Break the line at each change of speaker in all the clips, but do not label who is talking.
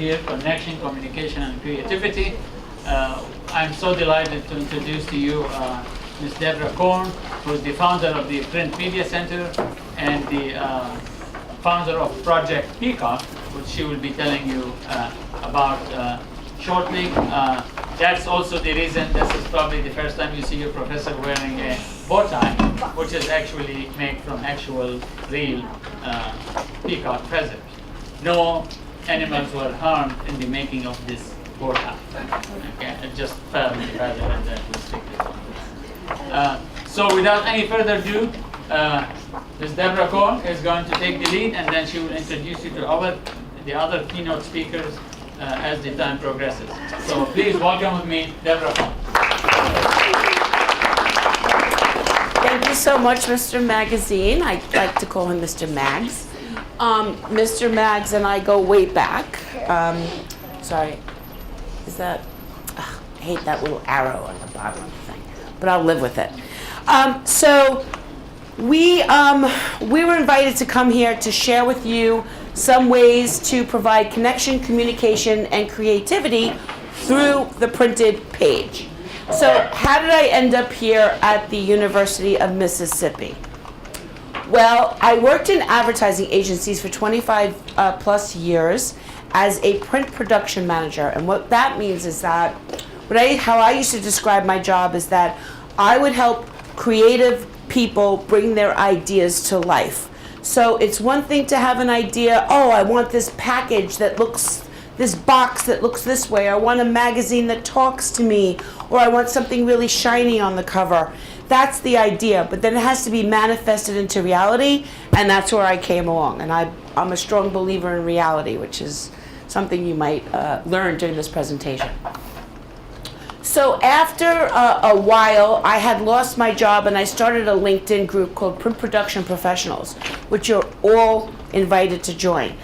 here, connection, communication, and creativity. I'm so delighted to introduce to you Ms. Deborah Korn, who is the founder of the Print Media Center and the founder of Project Peacock, which she will be telling you about shortly. That's also the reason this is probably the first time you see your professor wearing a bow tie, which is actually made from actual real peacock feathers. No animals were harmed in the making of this bow tie. Okay, it just fell in the feather and then we stick it on. So without any further ado, Ms. Deborah Korn is going to take the lead, and then she will introduce you to the other keynote speakers as the time progresses. So please welcome with me, Deborah Korn.
Thank you so much, Mr. Magazine. I like to call him Mr. Mags. Mr. Mags and I go way back. Sorry, is that? I hate that little arrow on the bottom of the thing, but I'll live with it. So we were invited to come here to share with you some ways to provide connection, communication, and creativity through the printed page. So how did I end up here at the University of Mississippi? Well, I worked in advertising agencies for 25 plus years as a print production manager. And what that means is that, how I used to describe my job is that I would help creative people bring their ideas to life. So it's one thing to have an idea, oh, I want this package that looks, this box that looks this way, I want a magazine that talks to me, or I want something really shiny on the cover. That's the idea, but then it has to be manifested into reality, and that's where I came along. And I'm a strong believer in reality, which is something you might learn during this presentation. So after a while, I had lost my job, and I started a LinkedIn group called Print Production Professionals, which you're all invited to join.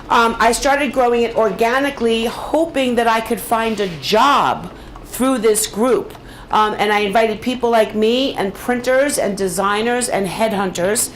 I started growing it organically, hoping that I could find a job through this group. And I invited people like me and printers and designers and headhunters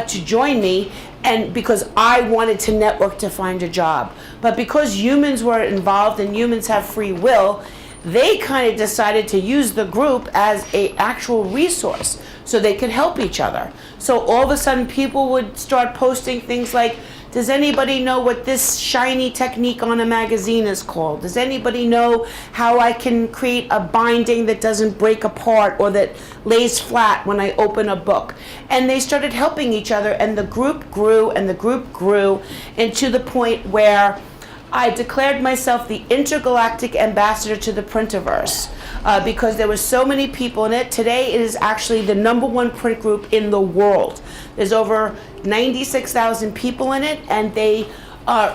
to join me, and because I wanted to network to find a job. But because humans were involved and humans have free will, they kind of decided to use the group as an actual resource so they could help each other. So all of a sudden people would start posting things like, does anybody know what this shiny technique on a magazine is called? Does anybody know how I can create a binding that doesn't break apart or that lays flat when I open a book? And they started helping each other, and the group grew and the group grew, and to the point where I declared myself the Intergalactic ambassador to the Printerverse because there were so many people in it. Today it is actually the #1 print group in the world. There's over 96,000 people in it, and they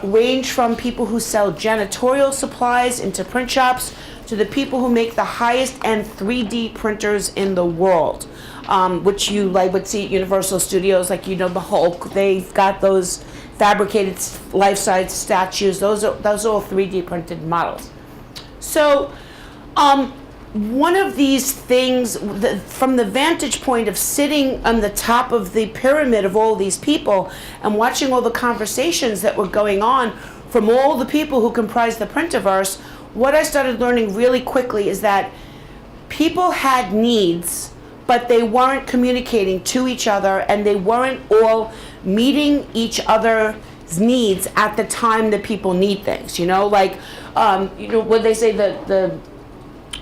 range from people who sell janitorial supplies into print shops to the people who make the highest end 3D printers in the world, which you would see at Universal Studios, like the Hulk. They've got those fabricated life-size statues. Those are all 3D printed models. So one of these things, from the vantage point of sitting on the top of the pyramid of all these people and watching all the conversations that were going on from all the people who comprise the Printerverse, what I started learning really quickly is that people had needs, but they weren't communicating to each other, and they weren't all meeting each other's needs at the time that people need things. When they say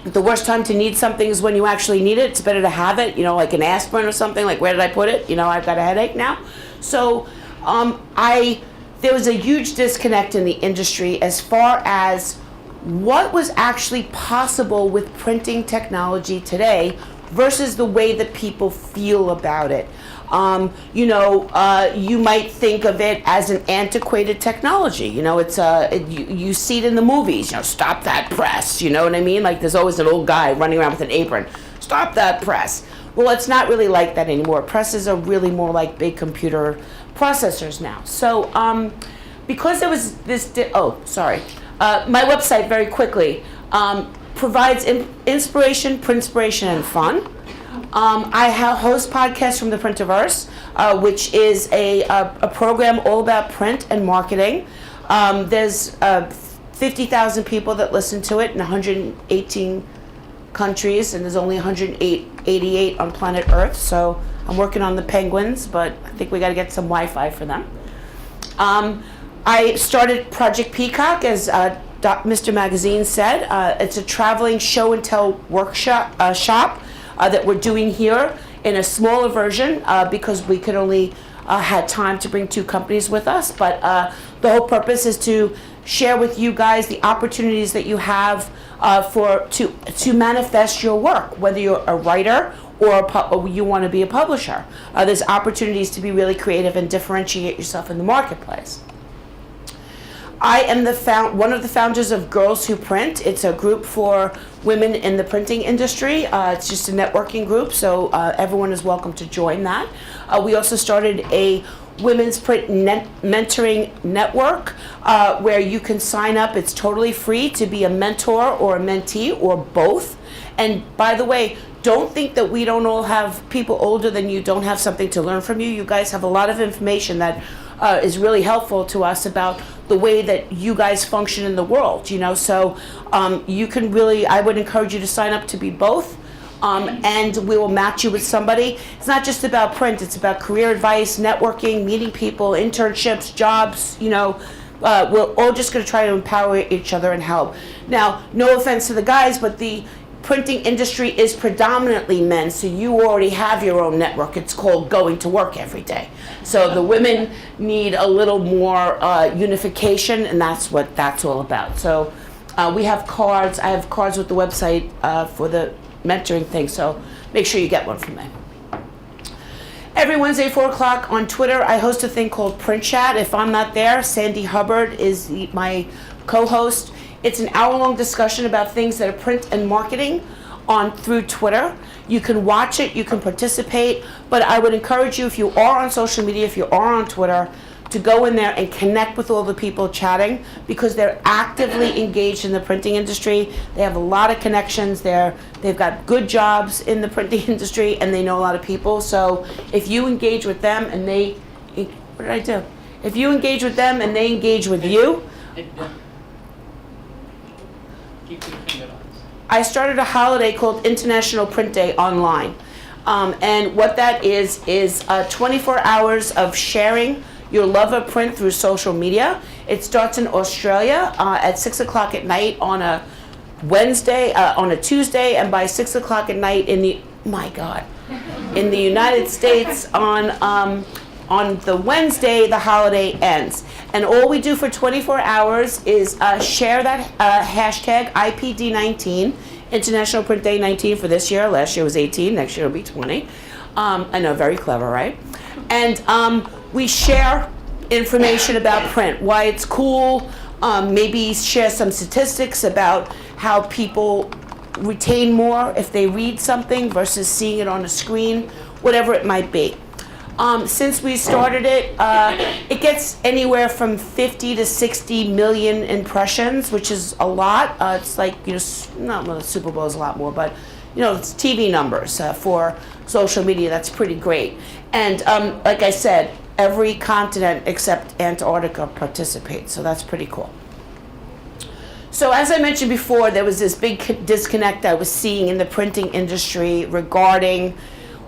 the worst time to need something is when you actually need it. It's better to have it, like an aspirin or something, like where did I put it? I've got a headache now. So there was a huge disconnect in the industry as far as what was actually possible with printing technology today versus the way that people feel about it. You might think of it as an antiquated technology. You see it in the movies. Stop that press. You know what I mean? Like there's always an old guy running around with an apron. Stop that press. Well, it's not really like that anymore. Presses are really more like big computer processors now. So because there was this, my website very quickly provides inspiration, printspiration, and fun. I host podcasts from the Printerverse, which is a program all about print and marketing. There's 50,000 people that listen to it in 118 countries, and there's only 188 on planet Earth. So I'm working on the penguins, but I think we got to get some Wi-Fi for them. I started Project Peacock, as Mr. Magazine said. It's a traveling show and tell workshop shop that we're doing here in a smaller version because we could only had time to bring 2 companies with us. But the whole purpose is to share with you guys the opportunities that you have to manifest your work, whether you're a writer or you want to be a publisher. There's opportunities to be really creative and differentiate yourself in the marketplace. I am one of the founders of Girls Who Print. It's a group for women in the printing industry. It's just a networking group, so everyone is welcome to join that. We also started a women's print mentoring network where you can sign up. It's totally free to be a mentor or a mentee or both. And by the way, don't think that we don't all have people older than you don't have something to learn from you. You guys have a lot of information that is really helpful to us about the way that you guys function in the world, so you can really, I would encourage you to sign up to be both, and we will match you with somebody. It's not just about print, it's about career advice, networking, meeting people, internships, jobs, we're all just going to try to empower each other and help. Now, no offense to the guys, but the printing industry is predominantly men, so you already have your own network. It's called going to work every day. So the women need a little more unification, and that's what that's all about. So we have cards. I have cards with the website for the mentoring thing, so make sure you get one from me. Every Wednesday, 4 o'clock on Twitter, I host a thing called Print Chat. If I'm not there, Sandy Hubbard is my co-host. It's an hour-long discussion about things that are print and marketing through Twitter. You can watch it, you can participate, but I would encourage you, if you are on social media, if you are on Twitter, to go in there and connect with all the people chatting, because they're actively engaged in the printing industry. They have a lot of connections there. They've got good jobs in the printing industry, and they know a lot of people. So if you engage with them and they, what did I do? If you engage with them and they engage with you,
keep your finger on.
I started a holiday called International Print Day online. And what that is 24 hours of sharing your love of print through social media. It starts in Australia at 6 o'clock at night on a Wednesday, on a Tuesday, and by 6 o'clock at night in the United States on the Wednesday, the holiday ends. And all we do for 24 hours is share that hashtag IPD19, International Print Day 19 for this year. Last year was 18, next year will be 20. I know, very clever, right? And we share information about print, why it's cool, maybe share some statistics about how people retain more if they read something versus seeing it on a screen, whatever it might be. Since we started it, it gets anywhere from 50 to 60 million impressions, which is a lot. It's like, not well, the Super Bowl is a lot more, but it's TV numbers for social media. That's pretty great. And like I said, every continent except Antarctica participates, so that's pretty cool. So as I mentioned before, there was this big disconnect I was seeing in the printing industry regarding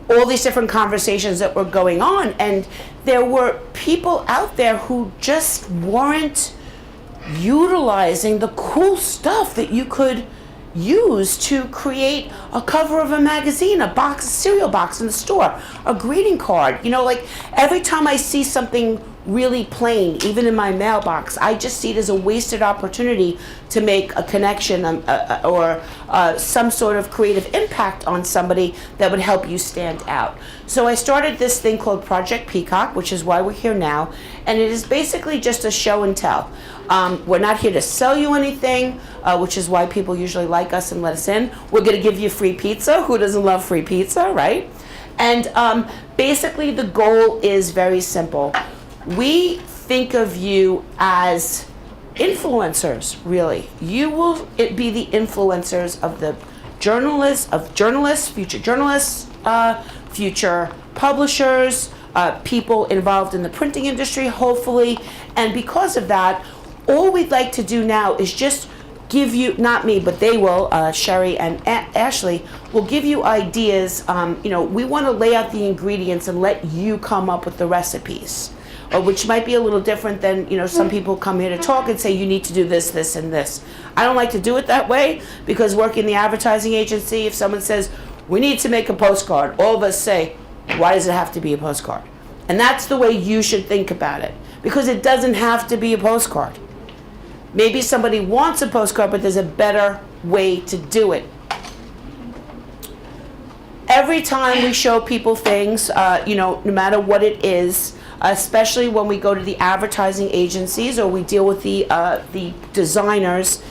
all these different conversations that were going on, and there were people out there who just weren't utilizing the cool stuff that you could use to create a cover of a magazine, a cereal box in the store, a greeting card. Like every time I see something really plain, even in my mailbox, I just see it as a wasted opportunity to make a connection or some sort of creative impact on somebody that would help you stand out. So I started this thing called Project Peacock, which is why we're here now, and it is basically just a show and tell. We're not here to sell you anything, which is why people usually like us and let us in. We're going to give you free pizza. Who doesn't love free pizza, right? And basically the goal is very simple. We think of you as influencers, really. You will be the influencers of the journalists, future publishers, people involved in the printing industry, hopefully. And because of that, all we'd like to do now is just give you, not me, but they will, Sherry and Ashley, will give you ideas. We want to lay out the ingredients and let you come up with the recipes, which might be a little different than, some people come here to talk and say, you need to do this, this, and this. I don't like to do it that way, because working in the advertising agency, if someone says, we need to make a postcard, all of us say, why does it have to be a postcard? And that's the way you should think about it, because it doesn't have to be a postcard. Maybe somebody wants a postcard, but there's a better way to do it. Every time we show people things, no matter what it is, especially when we go to the advertising agencies or we deal with the designers,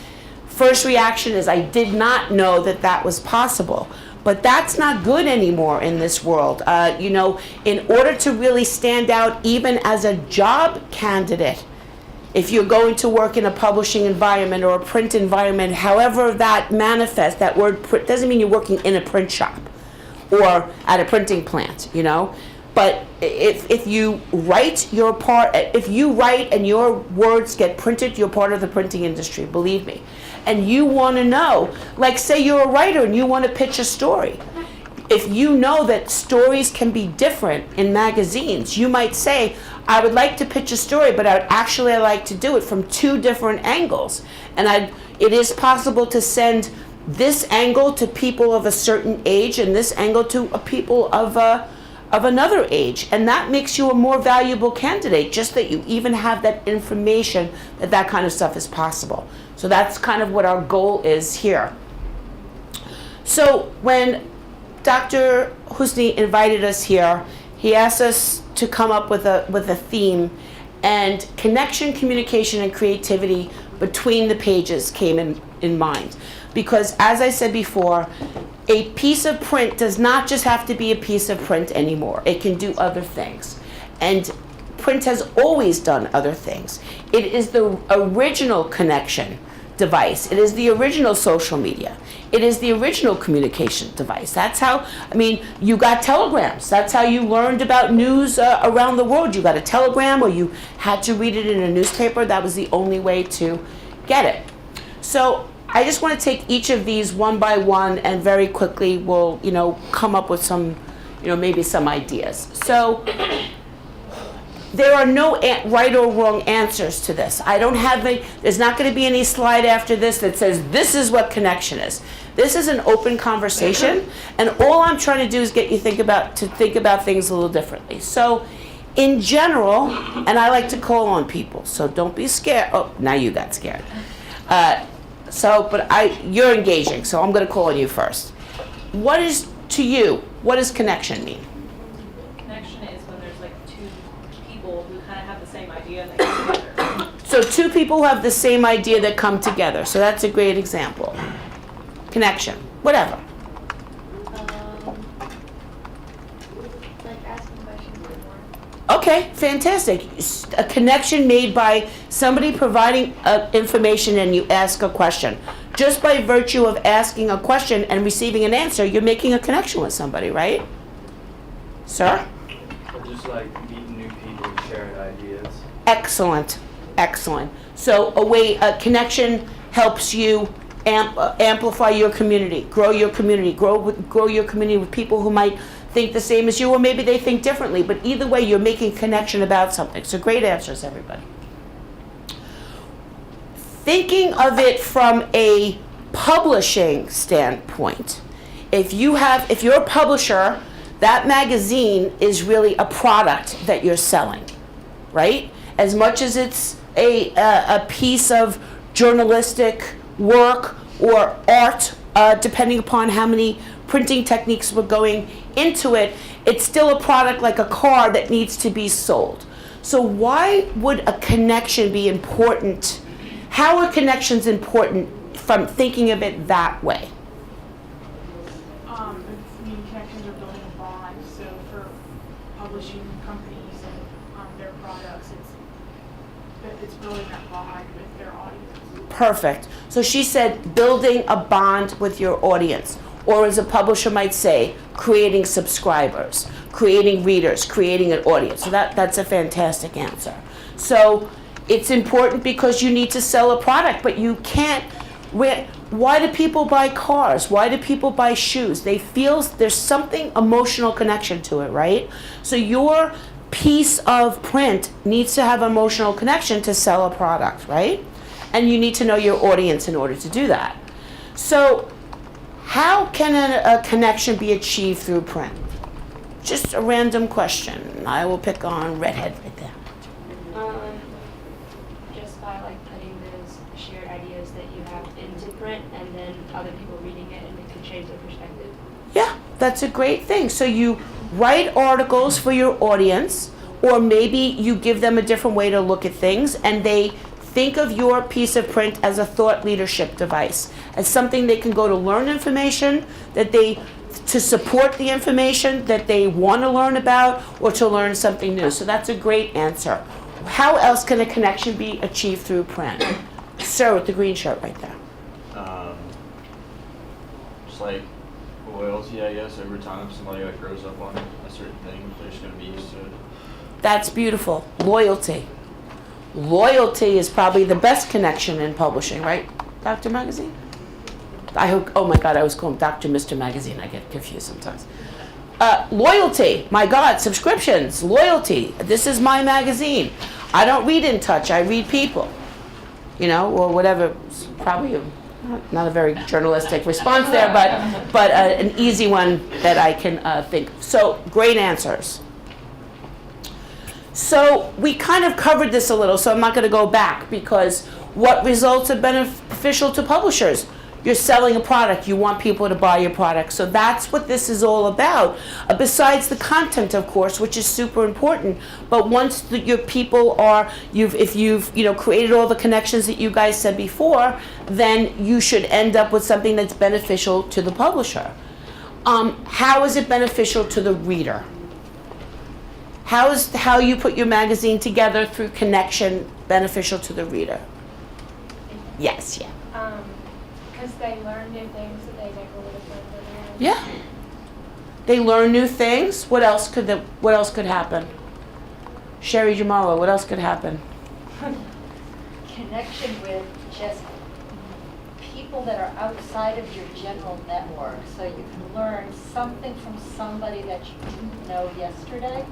first reaction is, I did not know that was possible. But that's not good anymore in this world. In order to really stand out, even as a job candidate, if you're going to work in a publishing environment or a print environment, however that manifests, that word print doesn't mean you're working in a print shop or at a printing plant, But if you write your part, if you write and your words get printed, you're part of the printing industry, believe me. And you want to know, like say you're a writer and you want to pitch a story. If you know that stories can be different in magazines, you might say, I would like to pitch a story, but I like to do it from 2 different angles. And it is possible to send this angle to people of a certain age and this angle to people of another age. And that makes you a more valuable candidate, just that you even have that information that kind of stuff is possible. So that's kind of what our goal is here. So when Dr. Husni invited us here, he asked us to come up with a theme, and connection, communication, and creativity between the pages came in mind. Because as I said before, a piece of print does not just have to be a piece of print anymore. It can do other things. And print has always done other things. It is the original connection device. It is the original social media. It is the original communication device. That's how, you got telegrams. That's how you learned about news around the world. You got a telegram or you had to read it in a newspaper. That was the only way to get it. So I just want to take each of these one by one, and very quickly we'll, come up with some, maybe some ideas. So there are no right or wrong answers to this. There's not going to be any slide after this that says this is what connection is. This is an open conversation, and all I'm trying to do is get you to think about things a little differently. So in general, and I like to call on people, so don't be scared. Oh, now you got scared. You're engaging, so I'm going to call on you first. What does connection mean?
Connection is when there's like 2 people who kind of have the same idea and they come together.
So 2 people who have the same idea that come together. So that's a great example. Connection, whatever.
Like asking questions more.
Okay, fantastic. A connection made by somebody providing information and you ask a question. Just by virtue of asking a question and receiving an answer, you're making a connection with somebody, right? Sir?
Or just like meeting new people and sharing ideas.
Excellent. So a connection helps you amplify your community, grow your community, grow your community with people who might think the same as you, or maybe they think differently, but either way you're making a connection about something. So great answers, everybody. Thinking of it from a publishing standpoint, if you're a publisher, that magazine is really a product that you're selling, right? As much as it's a piece of journalistic work or art, depending upon how many printing techniques were going into it, it's still a product like a car that needs to be sold. So why would a connection be important? How are connections important from thinking of it that way?
Connections are building a bond. So for publishing companies and their products, it's building that bond with their audience.
Perfect. So she said building a bond with your audience, or as a publisher might say, creating subscribers, creating readers, creating an audience. So that's a fantastic answer. So It's important because you need to sell a product, but you can't. Why do people buy cars? Why do people buy shoes? They feel there's something emotional connection to it, right? So your piece of print needs to have emotional connection to sell a product, right? And you need to know your audience in order to do that. So how can a connection be achieved through print? Just a random question. I will pick on redhead right there.
Just by like putting those shared ideas that you have into print and then other people reading it and it can change their perspective.
Yeah, that's a great thing. So you write articles for your audience, or maybe you give them a different way to look at things, and they think of your piece of print as a thought leadership device, as something they can go to learn information, to support the information that they want to learn about, or to learn something new. So that's a great answer. How else can a connection be achieved through print? Sir with the green shirt right there.
Just like loyalty, I guess. Over time, if somebody like grows up on a certain thing, they're just gonna be used to it.
That's beautiful. Loyalty. Loyalty is probably the best connection in publishing, right, Dr. Magazine? I hope, oh my God, I always call him Dr. Mr. Magazine. I get confused sometimes. Loyalty. My God, subscriptions. Loyalty. This is my magazine. I don't read In Touch. I read people. You know, or whatever. It's probably not a very journalistic response there, but an easy one that I can think. So, great answers. So we kind of covered this a little, so I'm not going to go back, because what results are beneficial to publishers? You're selling a product. You want people to buy your product. So that's what this is all about. Besides the content, of course, which is super important. But once your people are, if you've created all the connections that you guys said before, then you should end up with something that's beneficial to the publisher. How is it beneficial to the reader? How you put your magazine together through connection beneficial to the reader? Yes, yeah.
Because they learn new things that they never would have learned otherwise.
Yeah. They learn new things. What else could happen? Sherry Jamala, what else could happen?
Connection with just people that are outside of your general network, so you can learn something from somebody that you didn't know yesterday.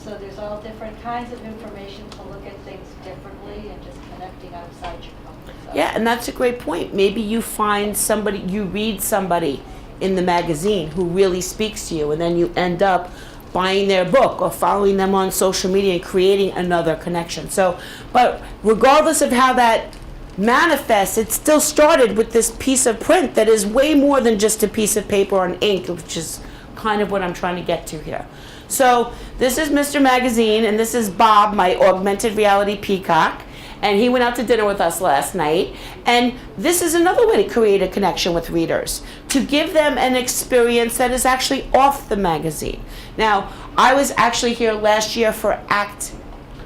So there's all different kinds of information to look at things differently, and just connecting outside your comfort zone.
Yeah, and that's a great point. Maybe you find somebody, you read somebody in the magazine who really speaks to you, and then you end up buying their book or following them on social media and creating another connection. So, but regardless of how that manifests, it still started with this piece of print that is way more than just a piece of paper and ink, which is kind of what I'm trying to get to here. So this is Mr. Magazine, and this is Bob, my augmented reality peacock, and he went out to dinner with us last night. And this is another way to create a connection with readers, to give them an experience that is actually off the magazine. Now, I was actually here last year for Act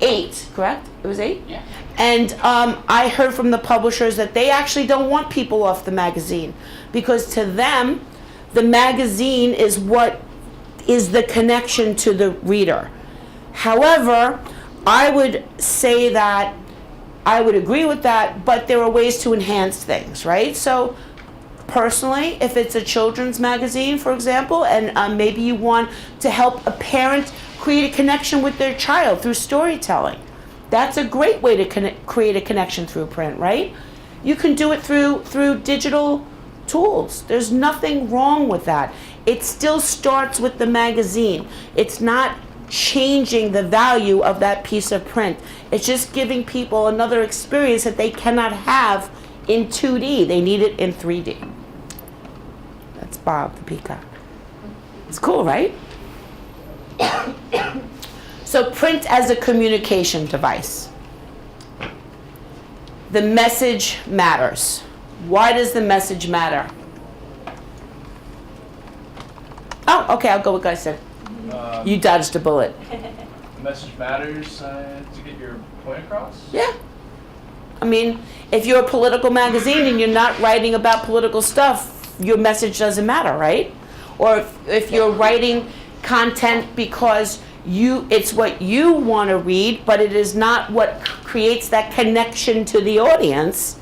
8, correct? It was 8?
Yeah.
And I heard from the publishers that they actually don't want people off the magazine, because to them, the magazine is what is the connection to the reader. However, I would say that I would agree with that, but there are ways to enhance things, right? So personally, if it's a children's magazine, for example, and maybe you want to help a parent create a connection with their child through storytelling, that's a great way to create a connection through print, right? You can do it through digital tools. There's nothing wrong with that. It still starts with the magazine. It's not changing the value of that piece of print. It's just giving people another experience that they cannot have in 2D. They need it in 3D. That's Bob the peacock. It's cool, right? So print as a communication device. The message matters. Why does the message matter? Oh, okay, I'll go with what I said. You dodged a bullet.
The message matters to get your point across?
Yeah. I mean, if you're a political magazine and you're not writing about political stuff, your message doesn't matter, right? Or if you're writing content because it's what you want to read, but it is not what creates that connection to the audience,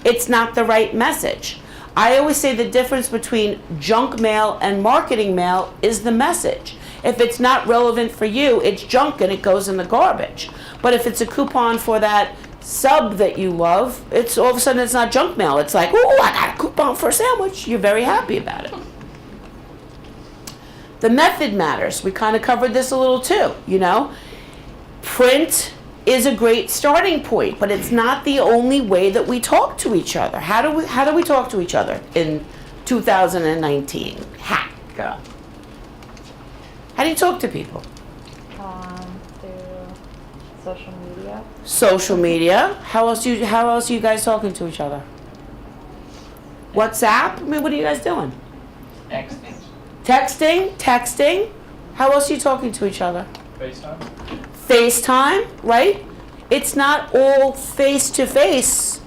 it's not the right message. I always say the difference between junk mail and marketing mail is the message. If it's not relevant for you, it's junk and it goes in the garbage. But if it's a coupon for that sub that you love, it's all of a sudden it's not junk mail. It's like, oh, I got a coupon for a sandwich. You're very happy about it. The method matters. We kind of covered this a little too, you know. Print is a great starting point, but it's not the only way that we talk to each other. How do we talk to each other in 2019? How do you talk to people?
Through social media.
Social media. How else are you guys talking to each other? WhatsApp? I mean, what are you guys doing? Texting. How else are you talking to each other? FaceTime, right? It's not all face to face.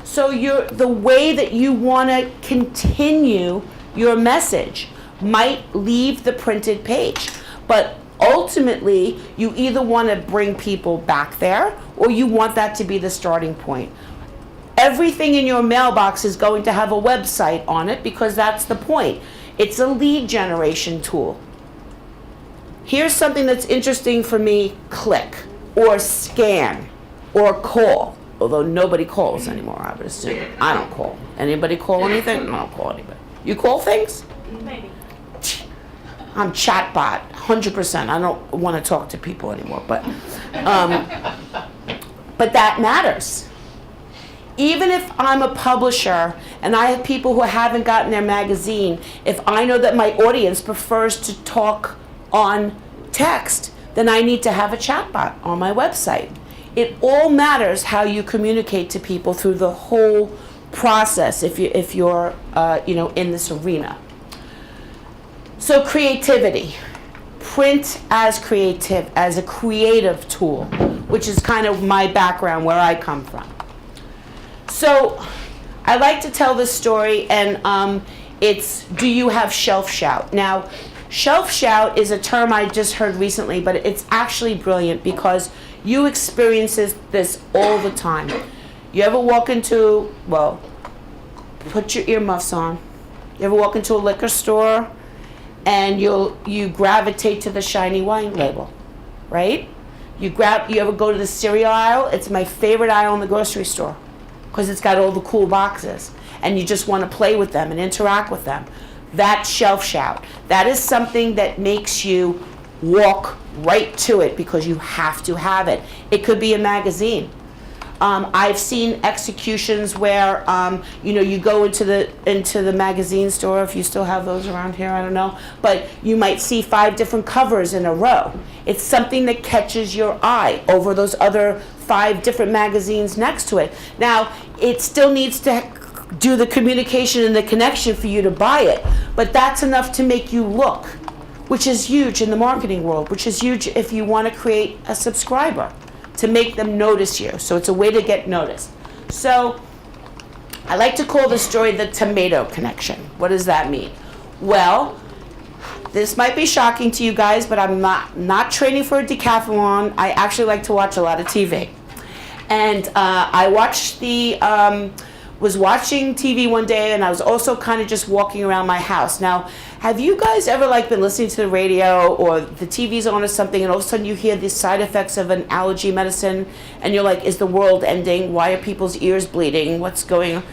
So the way that you want to continue your message might leave the printed page. But ultimately, you either want to bring people back there or you want that to be the starting point. Everything in your mailbox is going to have a website on it because that's the point. It's a lead generation tool. Here's something that's interesting for me: click or scan or call. Although nobody calls anymore, I would assume. I don't call. Anybody call anything? I don't call anybody. You call things?
Maybe.
I'm chatbot, 100%. I don't want to talk to people anymore, but that matters. Even if I'm a publisher and I have people who haven't gotten their magazine, if I know that my audience prefers to talk on text, then I need to have a chatbot on my website. It all matters how you communicate to people through the whole process if you're in this arena. So creativity. Print as a creative tool, which is kind of my background, where I come from. So I like to tell this story, and it's, do you have shelf shout? Now, shelf shout is a term I just heard recently, but it's actually brilliant because you experience this all the time. You ever walk into, put your earmuffs on. You ever walk into a liquor store and you gravitate to the shiny wine label, right? You ever go to the cereal aisle? It's my favorite aisle in the grocery store because it's got all the cool boxes and you just want to play with them and interact with them. That's shelf shout. That is something that makes you walk right to it because you have to have it. It could be a magazine. I've seen executions where you go into the magazine store, if you still have those around here, I don't know, but you might see 5 different covers in a row. It's something that catches your eye over those other 5 different magazines next to it. Now, it still needs to do the communication and the connection for you to buy it, but that's enough to make you look, which is huge in the marketing world, which is huge if you want to create a subscriber, to make them notice you. So it's a way to get noticed. So I like to call this story the tomato connection. What does that mean? Well, this might be shocking to you guys, but I'm not training for a decathlon. I actually like to watch a lot of TV. And I was watching TV one day, and I was also kind of just walking around my house. Now, have you guys ever been listening to the radio or the TV's on or something, and all of a sudden you hear the side effects of an allergy medicine, and you're like, is the world ending? Why are people's ears bleeding? What's going on?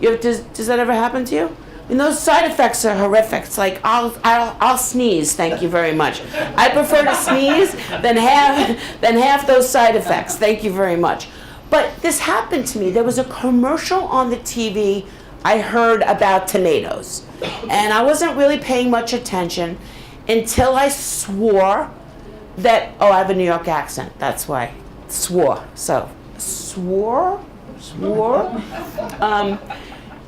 Does that ever happen to you? I mean, those side effects are horrific. It's like, I'll sneeze, thank you very much. I prefer to sneeze than have those side effects. Thank you very much. But this happened to me. There was a commercial on the TV I heard about tomatoes. And I wasn't really paying much attention until I swore that, I have a New York accent, that's why. Swore. So, swore.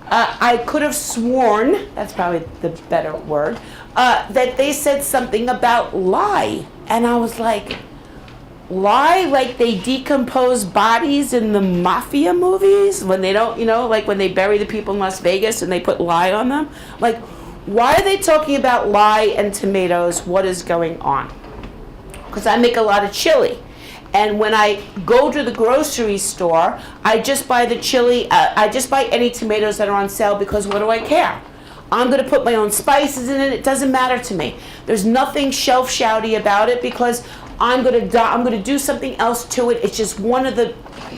I could have sworn, that's probably the better word, that they said something about lie. And I was like, lie, like they decompose bodies in the mafia movies when they don't, when they bury the people in Las Vegas and they put lye on them. Like, why are they talking about lye and tomatoes? What is going on? Because I make a lot of chili. And when I go to the grocery store, I just buy the chili, I just buy any tomatoes that are on sale because what do I care? I'm going to put my own spices in it. It doesn't matter to me. There's nothing shelf shouty about it because I'm going to do something else to it. It's just one of the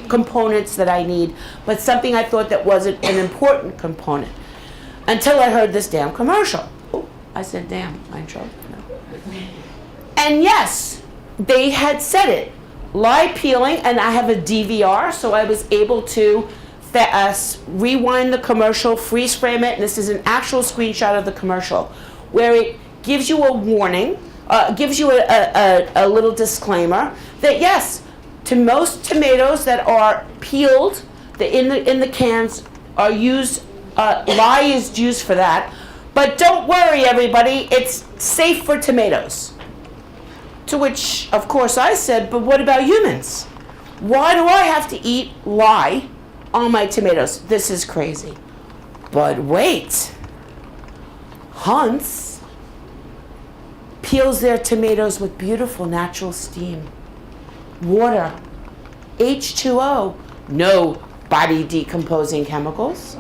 components that I need, but something I thought that wasn't an important component until I heard this damn commercial. Oh, I said damn, am I in trouble? No. And yes, they had said it. Lye peeling, and I have a DVR, so I was able to rewind the commercial, freeze frame it, and this is an actual screenshot of the commercial, where it gives you a warning, gives you a little disclaimer that yes, to most tomatoes that are peeled, in the cans are used, lye is used for that, but don't worry everybody, it's safe for tomatoes. To which, of course, I said, but what about humans? Why do I have to eat lye on my tomatoes? This is crazy. But wait. Hunt's peels their tomatoes with beautiful natural steam. Water. H2O. No body decomposing chemicals.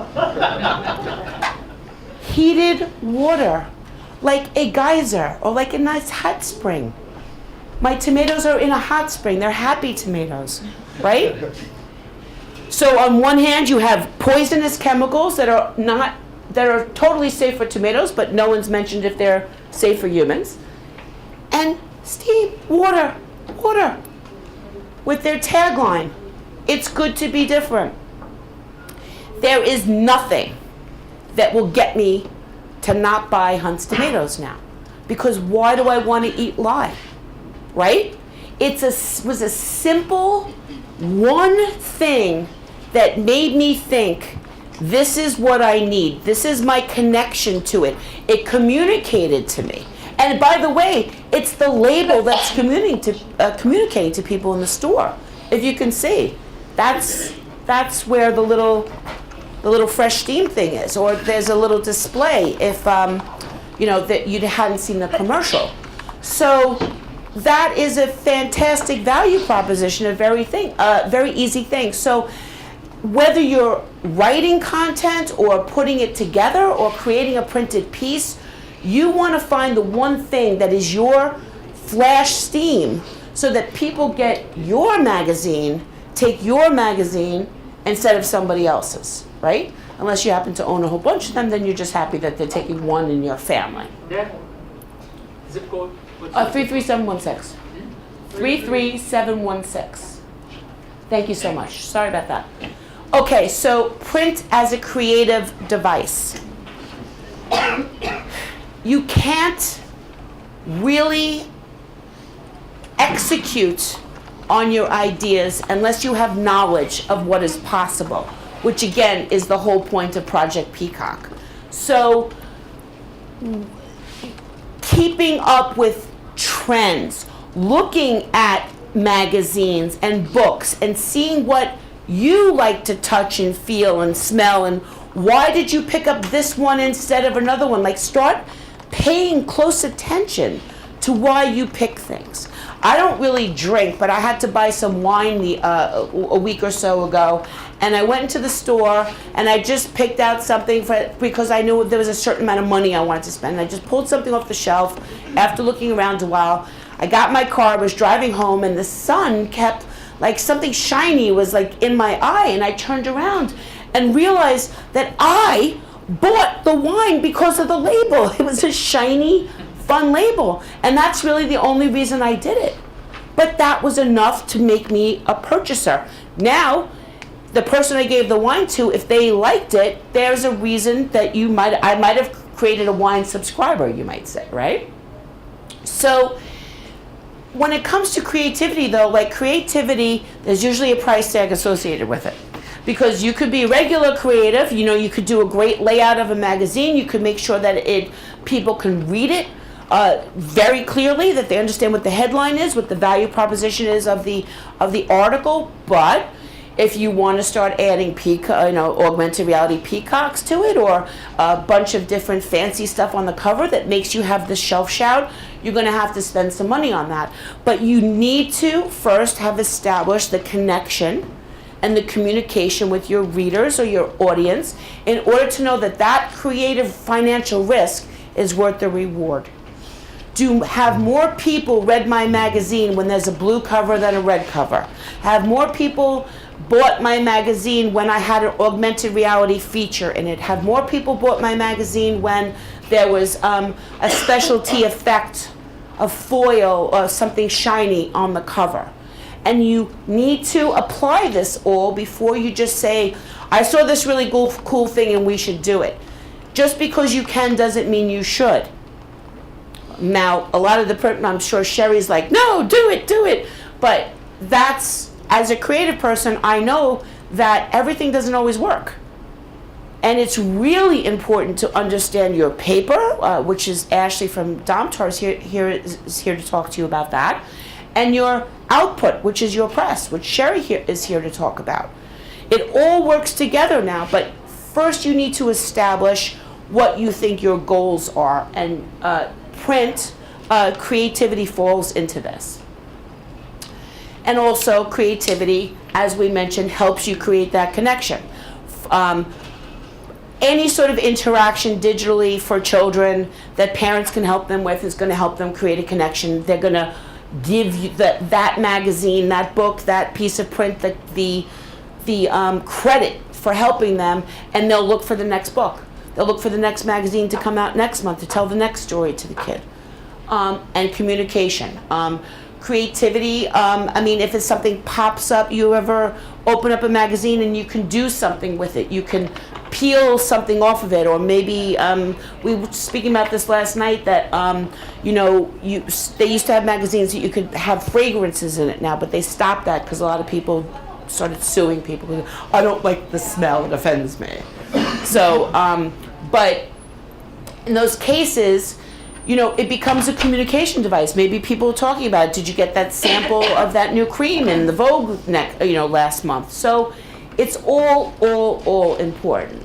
Heated water. Like a geyser or like a nice hot spring. My tomatoes are in a hot spring. They're happy tomatoes, right? So on one hand, you have poisonous chemicals that are totally safe for tomatoes, but no one's mentioned if they're safe for humans. And steam, water, with their tagline, it's good to be different. There is nothing that will get me to not buy Hunt's tomatoes now. Because why do I want to eat lye? Right? It was a simple one thing that made me think, this is what I need. This is my connection to it. It communicated to me. And by the way, it's the label that's communicating to people in the store. If you can see, that's where the little fresh steam thing is. Or there's a little display if that you hadn't seen the commercial. So that is a fantastic value proposition, a very easy thing. So whether you're writing content or putting it together or creating a printed piece, you want to find the one thing that is your flash steam so that people get your magazine, take your magazine instead of somebody else's, right? Unless you happen to own a whole bunch of them, then you're just happy that they're taking one in your family.
That zip code?
33716. 33716. Thank you so much. Sorry about that. Okay, so print as a creative device. You can't really execute on your ideas unless you have knowledge of what is possible, which again is the whole point of Project Peacock. So keeping up with trends, looking at magazines and books and seeing what you like to touch and feel and smell, and why did you pick up this one instead of another one? Like, start paying close attention to why you pick things. I don't really drink, but I had to buy some wine a week or so ago, and I went into the store and I just picked out something because I knew there was a certain amount of money I wanted to spend. I just pulled something off the shelf after looking around a while. I got in my car, was driving home, and the sun kept, like, something shiny was like in my eye, and I turned around and realized that I bought the wine because of the label. It was a shiny, fun label, and that's really the only reason I did it. But that was enough to make me a purchaser. Now, the person I gave the wine to, if they liked it, there's a reason that I might have created a wine subscriber, you might say, right? So when it comes to creativity, though, like creativity, there's usually a price tag associated with it. Because you could be regular creative, you could do a great layout of a magazine, you could make sure that people can read it very clearly, that they understand what the headline is, what the value proposition is of the article. But If you want to start adding augmented reality peacocks to it, or a bunch of different fancy stuff on the cover that makes you have the shelf shout, you're going to have to spend some money on that. But you need to first have established the connection and the communication with your readers or your audience in order to know that that creative financial risk is worth the reward. Do have more people read my magazine when there's a blue cover than a red cover? Have more people bought my magazine when I had an augmented reality feature in it? Have more people bought my magazine when there was a specialty effect of foil or something shiny on the cover? And you need to apply this all before you just say, I saw this really cool thing and we should do it. Just because you can doesn't mean you should. Now, a lot of the print, I'm sure Sherry's like, no, do it. But that's, as a creative person, I know that everything doesn't always work. And it's really important to understand your paper, which is Ashley from Domtar is here to talk to you about that, and your output, which is your press, which Sherry is here to talk about. It all works together now, but first you need to establish what you think your goals are, and print creativity falls into this. And also creativity, as we mentioned, helps you create that connection. Any sort of interaction digitally for children that parents can help them with is going to help them create a connection. They're going to give you that magazine, that book, that piece of print, the credit for helping them, and they'll look for the next book. They'll look for the next magazine to come out next month to tell the next story to the kid. And communication. Creativity, if it's something pops up, you ever open up a magazine and you can do something with it. You can peel something off of it, or maybe we were speaking about this last night that they used to have magazines that you could have fragrances in it now, but they stopped that because a lot of people started suing people. I don't like the smell, it offends me. So, but in those cases, it becomes a communication device. Maybe people are talking about, did you get that sample of that new cream in the Vogue last month? So it's all important.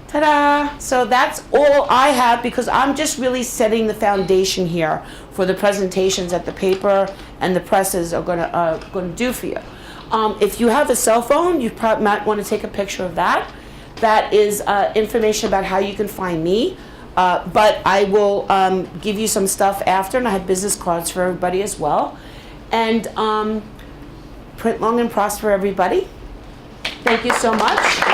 Ta-da! So that's all I have, because I'm just really setting the foundation here for the presentations that the paper and the presses are going to do for you. If you have a cell phone, you probably might want to take a picture of that. That is information about how you can find me. But I will give you some stuff after, and I have business cards for everybody as well. And print long and prosper, everybody. Thank you so much.